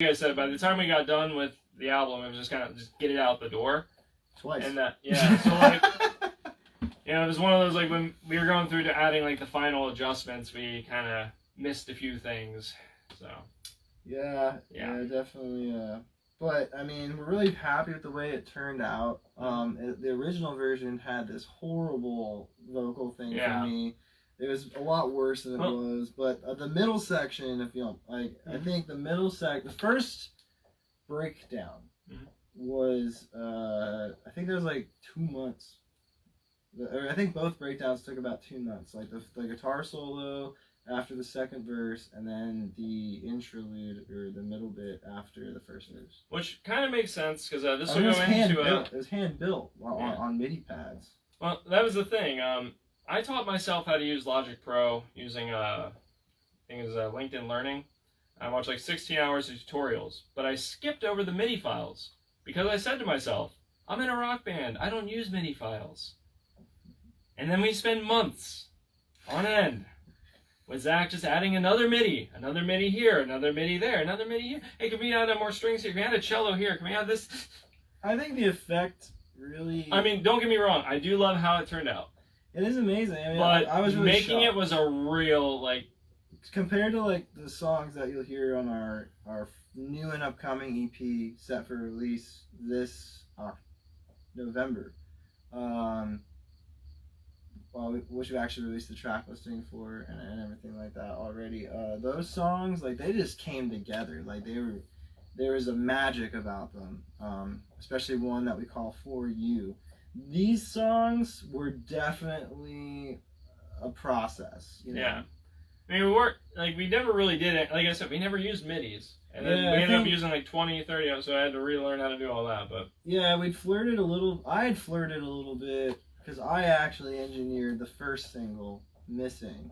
Like I said, by the time we got done with the album, it was just kind of just get it out the door. Twice. And yeah, so like, it was one of those, like, when we were going through to adding like the final adjustments, we kind of missed a few things. So. Yeah, definitely. But I mean, we're really happy with the way it turned out. The original version had this horrible vocal thing for me. It was a lot worse than it was. But the middle section, if you don't like, I think the first breakdown was, I think there was like 2 months. I think both breakdowns took about 2 months. Like the guitar solo after the second verse, and then the interlude or the middle bit after the first verse. Which kind of makes sense because this will go into it was hand built on MIDI pads. Well, that was the thing. I taught myself how to use Logic Pro using I think it was LinkedIn Learning. I watched like 16 hours of tutorials, but I skipped over the MIDI files because I said to myself, I'm in a rock band. I don't use MIDI files. And then we spend months on end with Zach just adding another MIDI here, another MIDI there, another MIDI here. Hey, can we add more strings here? Can we add a cello here? Can we add this? I think the effect really... I mean, don't get me wrong. I do love how it turned out. It is amazing. I mean, but I was really making shocked. it was a real, like... Compared to, like, the songs that you'll hear on our new and upcoming EP set for release this November, which we've actually released the track listing for and everything like that already. Those songs, like, they just came together. Like, there was a magic about them, especially one that we call For You. These songs were definitely a process, you know? Yeah. I mean, we never really did it. Like I said, we never used MIDIs. And then we ended up using like 20, 30 of them, so I had to relearn how to do all that. But yeah, I had flirted a little bit, because I actually engineered the first single, Missing.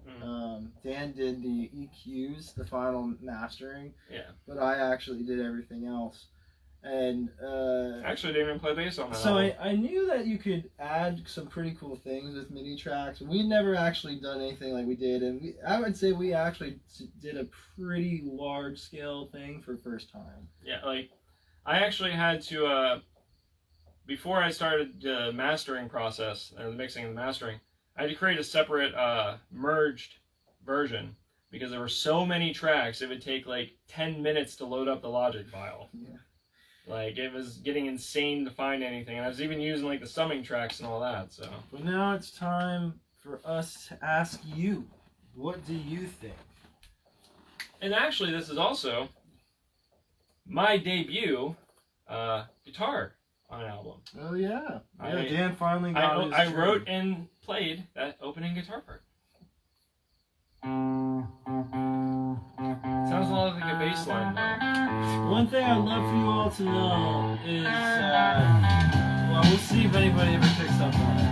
Dan did the EQs, the final mastering. Yeah. But I actually did everything else. And actually didn't even play bass on that. So I knew that you could add some pretty cool things with MIDI tracks. We'd never actually done anything like we did, and I would say we actually did a pretty large scale thing for first time. Yeah, like I actually had to before I started the mastering process, or the mixing and the mastering, I had to create a separate merged version because there were so many tracks. It would take like 10 minutes to load up the Logic file. Yeah. Like, it was getting insane to find anything. And I was even using, like, the summing tracks and all that, so. But now it's time for us to ask you, what do you think? And actually, this is also my debut guitar on an album. Oh, yeah. Dan finally got his I wrote and played that opening guitar part. Sounds a lot like a bass line, though. One thing I'd love for you all to know is, well, we'll see if anybody ever picks up on it.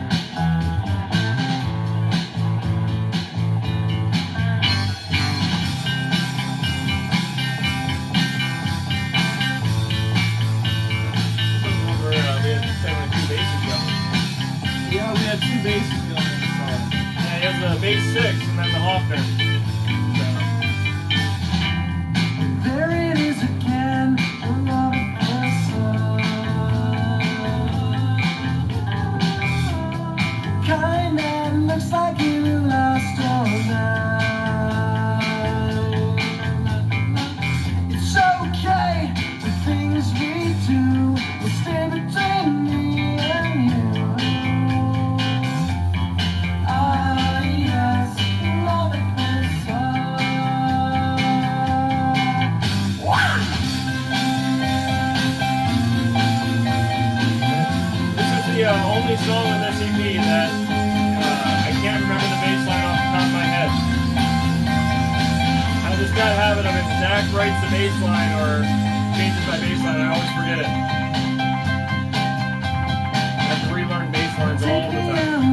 Yeah, we had two basses going in the song. Yeah, he has the bass 6 and then the Hoffman. There it is again, another person. Kind that looks like you lost all night. It's okay, the things we do will stay between me and you. Only song on this EP that I can't remember the bass line off the top of my head. I just got a habit of if Zach writes the bass line or changes my bass line, I always forget it. I have to relearn bass lines all the time.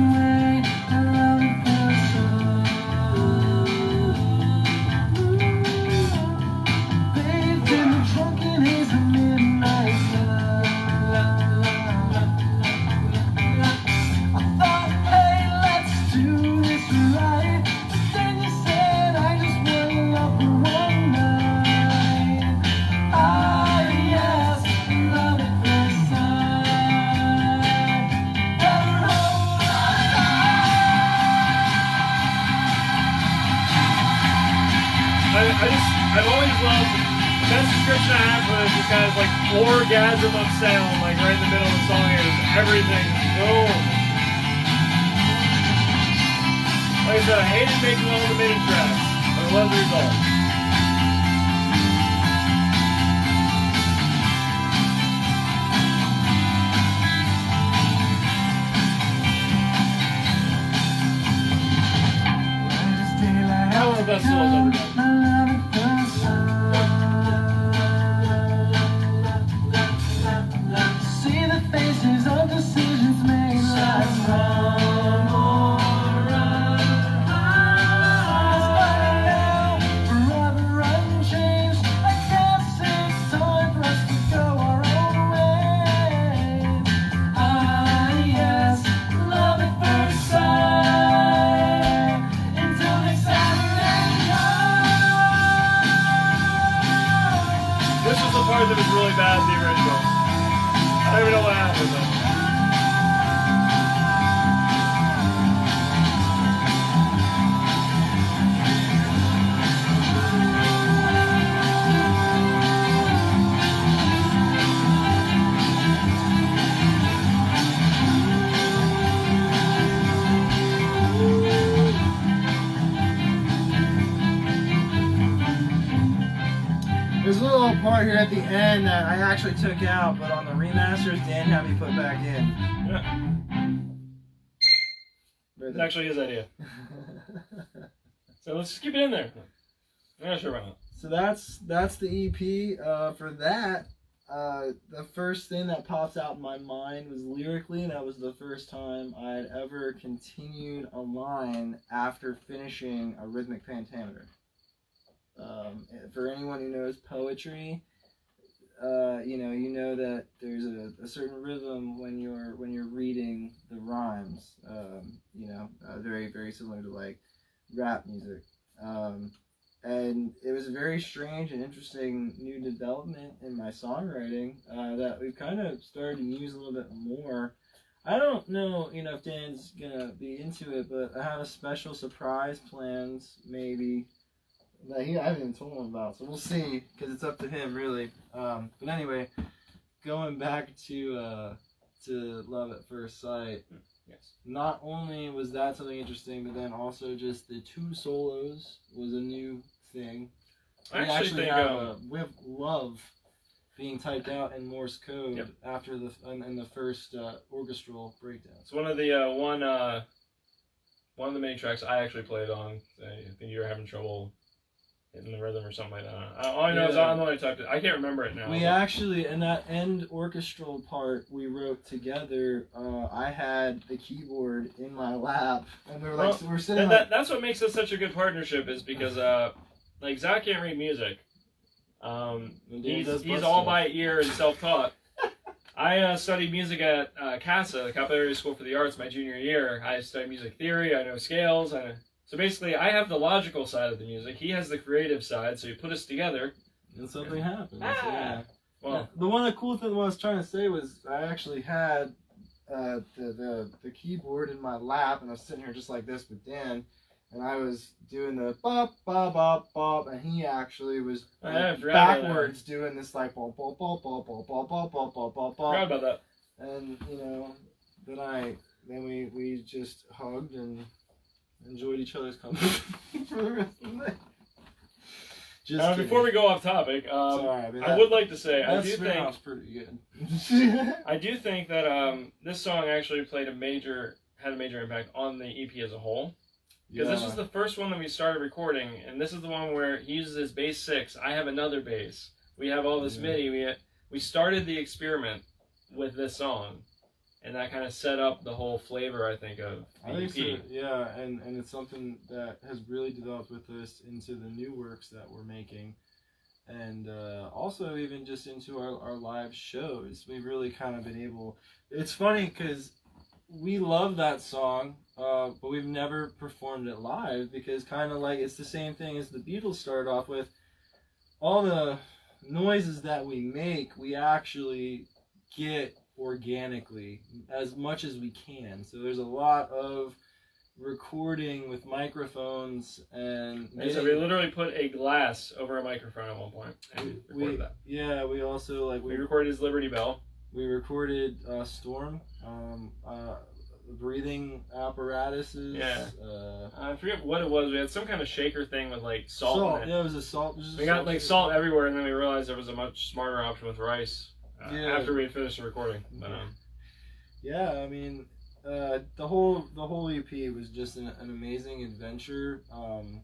I best description I have for this is kind of like orgasm of sound, like right in the middle of the song here. Just everything. Boom. Like I said, I hated making all the MIDI tracks, but I love the result. One of the best solos ever done. See the faces of decisions made last wrong or right. Forever unchanged. I guess it's time for us to go our own ways. Ah, yes, love at first sight. Until next Saturday night. This was the part that was really bad, the original. I don't even know what happened though. There's a little part here at the end that I actually took out, but on the remasters, Dan had me put back in. Yeah. It's actually his idea. So let's just keep it in there. I'm not sure about that. So that's the EP. For that, the first thing that pops out in my mind was lyrically, that was the first time I had ever continued a line after finishing a rhythmic pentameter. For anyone who knows poetry, you know that there's a certain rhythm when you're reading the rhymes. Very very similar to like rap music. And it was a very strange and interesting new development in my songwriting that we've kind of started to use a little bit more. I don't know, if Dan's gonna be into it, but I have a special surprise plans maybe that I haven't even told him about, so we'll see, because it's up to him really. But anyway, going back to Love at First Sight. Yes. Not only was that something interesting, but then also just the two solos was a new thing. I actually think we have love being typed out in Morse code. Yep. After in the first orchestral breakdown. it's one of the one of the main tracks I actually played on. I think you were having trouble hitting the rhythm or something like that. All I know is I'm the one who typed it. I can't remember it now. We actually, in that end orchestral part we wrote together, I had the keyboard in my lap, and we're sitting. That's what makes us such a good partnership, is because like Zach can't read music. He's all by ear and self-taught. I studied music at CASA, the Capital Area School for the Arts, my junior year. I studied music theory. I know scales. So basically, I have the logical side of the music. He has the creative side. So you put us together, and something happens. Ah! Yeah. Well, the cool thing I was trying to say was I actually had the keyboard in my lap, and I was sitting here just like this with Dan, and I was doing the bop bop bop bop, and he actually was backwards doing this like bop bop bop bop bop bop bop bop bop bop. Forgot about that. And then we just hugged and enjoyed each other's company for the rest of the night. Before we go off topic, I would like to say I do think pretty good. I do think that this song actually had a major impact on the EP as a whole. Because this was the first one that we started recording, and this is the one where he uses his bass 6. I have another bass. We have all this MIDI. We started the experiment with this song, and that kind of set up the whole flavor, I think, of the EP. So, yeah, and it's something that has really developed with us into the new works that we're making, and also even just into our live shows. We've really kind of been able... It's funny because we love that song, but we've never performed it live, because kind of like it's the same thing as the Beatles started off with. All the noises that we make, we actually get organically as much as we can. So there's a lot of recording with microphones and so we literally put a glass over a microphone at one point and recorded that. Yeah, we also we recorded his Liberty Bell. We recorded Storm, breathing apparatuses. Yeah. I forget what it was. We had some kind of shaker thing with like salt in it. Yeah, it was a salt. We got like salt everywhere, and then we realized there was a much smarter option with rice after we had finished the recording. But yeah, I mean, the whole EP was just an amazing adventure. And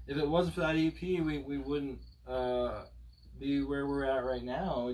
if it wasn't for that EP, we wouldn't be where we're at right now.